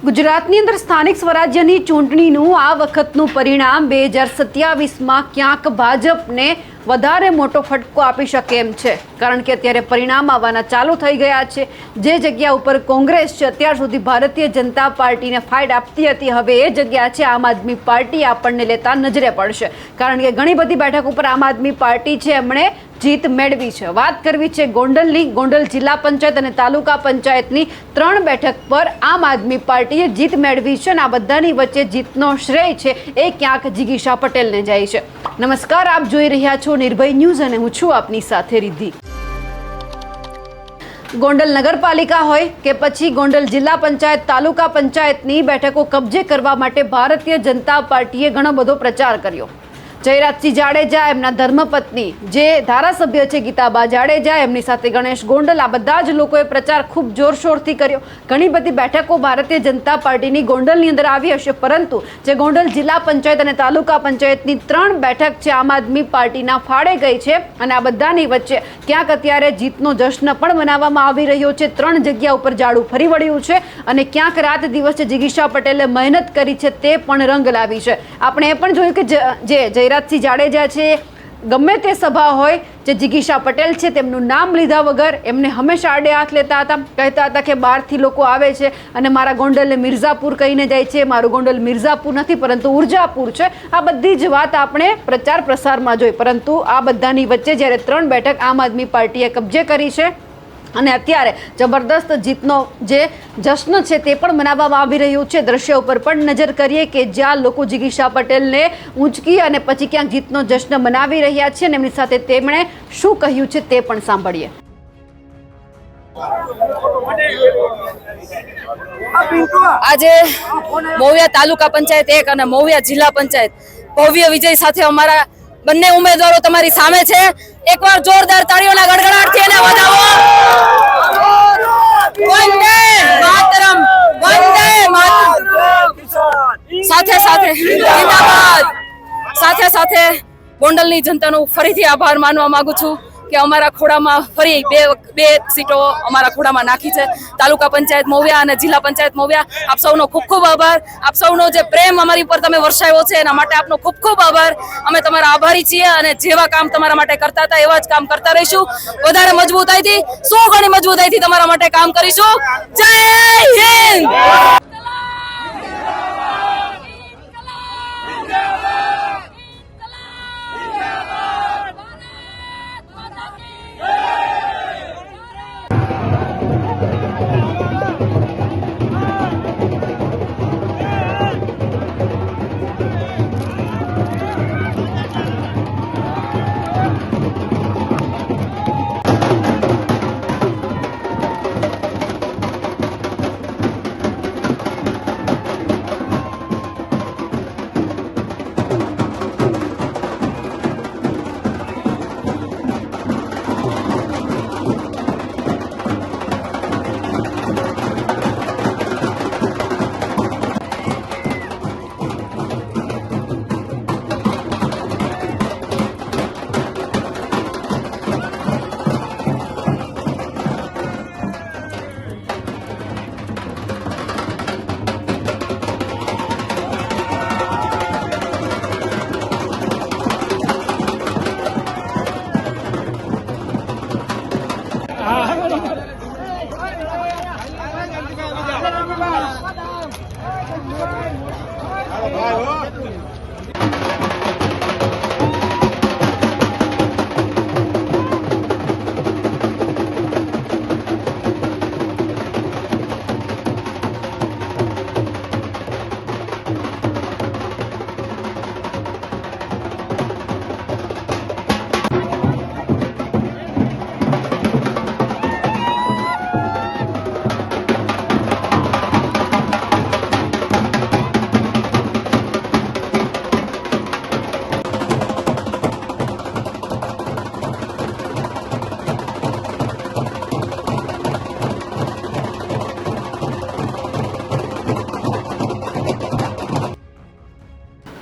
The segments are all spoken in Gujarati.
ગુજરાતની અંદર સ્થાનિક સ્વરાજ્યની ચૂંટણીનું આ વખતનું પરિણામ 2027માં ક્યાંક ભાજપને વધારે મોટો ફટકો આપી શકે એમ છે, કારણ કે અત્યારે પરિણામ આવવાના ચાલુ થઈ ગયા છે। જે જગ્યા ઉપર કોંગ્રેસ છે અત્યાર સુધી ભારતીય જનતા પાર્ટીને ફાઇટ આપતી હતી, હવે એ જગ્યા છે આમ આદમી પાર્ટી આપણને લેતા નજરે પડશે, કારણ કે ઘણી બધી બેઠક ઉપર આમ આદમી પાર્ટી છે એમણે જીત મેળવી છે। વાત કરવી છે ગોંડલની। ગોંડલ જિલ્લા પંચાયત અને તાલુકા પંચાયતની 3 બેઠક પર આમ આદમી પાર્ટીએ જીત મેળવી છે અને આ બધાની વચ્ચે જીતનો શ્રેય છે એ ક્યાંક જિગીશા પટેલને જાય છે। નમસ્કાર, આપ જોઈ રહ્યા છો નિર્ભય ન્યૂઝ અને હું છું આપની સાથે રિદ્ધિ। ગોંડલ નગરપાલિકા હોય કે પછી ગોંડલ જિલ્લા પંચાયત તાલુકા પંચાયતની બેઠકો કબજે કરવા માટે ભારતીય જનતા પાર્ટીએ ઘણો બધો પ્રચાર કર્યો। જયરાજસિંહ જાડેજા, એમના ધર્મપત્ની જે ધારાસભ્ય છે ગીતાબા જાડેજા, એમની સાથે ગણેશ ગોંડલ, આ બધા જ લોકોએ પ્રચાર ખૂબ જોરશોરથી કર્યો। ઘણી બધી બેઠકો ભારતીય જનતા પાર્ટીની ગોંડલની અંદર આવી હશે, પરંતુ જે ગોંડલ જિલ્લા પંચાયત અને તાલુકા પંચાયતની 3 બેઠક છે આમ આદમી પાર્ટીના ફાળે ગઈ છે અને આ બધાની વચ્ચે ક્યાંક અત્યારે જીતનો જશ્ન પણ મનાવવામાં આવી રહ્યો છે। 3 જગ્યા ઉપર જાડું ફરી વળ્યું છે અને ક્યાંક રાત દિવસે જિગીશા પટેલે મહેનત કરી છે તે પણ રંગ લાવી છે। આપણે એ પણ જોયું કે જે જયરાજસિંહ જાડેજા છે, ગમે તે સભા હોય, જે જિગીશા પટેલ છે તેમનું નામ લીધા વગર એમને હંમેશા આડે હાથ લેતા હતા, કહેતા હતા કે બહારથી લોકો આવે છે અને મારા ગોંડલને મિર્ઝાપુર કહીને જાય છે। મારું ગોંડલ મિર્ઝાપુર નથી પરંતુ ઉર્જાપુર છે। આ બધી જ વાત આપણે પ્રચાર પ્રસારમાં જોઈ, પરંતુ આ બધાની વચ્ચે જ્યારે 3 બેઠક આમ આદમી પાર્ટીએ કબજે કરી છે અને અત્યારે જબરદસ્ત જીતનો જે જશ્ન છે તે પણ મનાવવામાં આવી રહ્યું છે। દ્રશ્ય ઉપર પણ નજર કરીએ કે જ્યાં લોકો જિગીશા પટેલને ઊંચકી અને પછી ક્યાંક જીતનો જશ્ન મનાવી રહ્યા છે અને એમની સાથે તેમણે શું કહ્યું છે તે પણ સાંભળીએ। આજે મોવિયા તાલુકા પંચાયત 1 અને મોવિયા જિલ્લા પંચાયત ભવ્ય વિજય સાથે અમારા બંને ઉમેદવારો તમારી સામે છે। એકવાર જોરદાર તાળીઓના ગડગડાટથી એને વધાવો। વંદે માતરમ, વંદે માતરમ। સાથે સાથે જિંદાબાદ। સાથે સાથે ગોંડલની જનતાનો ફરીથી આભાર માનવા માંગુ છું કે અમારા ખોડામાં ફરી બે સીટો અમારા ખોડામાં નાખી છે। તાલુકા પંચાયત મોવિયા અને જિલ્લા પંચાયત મોવિયા, આપ સૌનો ખૂબ ખૂબ આભાર। આપ સૌનો જે પ્રેમ અમારી પર તમે વર્ષાવ્યો છે એના માટે આપનો ખૂબ ખૂબ આભાર। અમે તમારા આભારી છીએ અને જેવા કામ તમારા માટે કરતા હતા એવા જ કામ કરતા રહીશું। વધારે મજબૂતાઈથી, 100 ગણી મજબૂતાઈથી તમારા માટે કામ કરીશું। જય હિન્દ।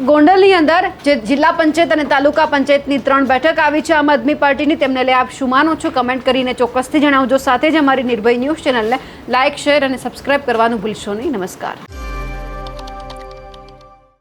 ગોંડલની અંદર જે જિલ્લા પંચાયત અને તાલુકા પંચાયતની 3 બેઠક આવી છે આમ આદમી પાર્ટીની, તેમને લઈ આપ શું માનો છો કમેન્ટ કરીને ચોક્કસથી જણાવજો. સાથે જ અમારી નિર્ભય ન્યૂઝ ચેનલને લાઇક, શેર અને સબસ્ક્રાઇબ કરવાનું ભૂલશો નહીં. નમસ્કાર.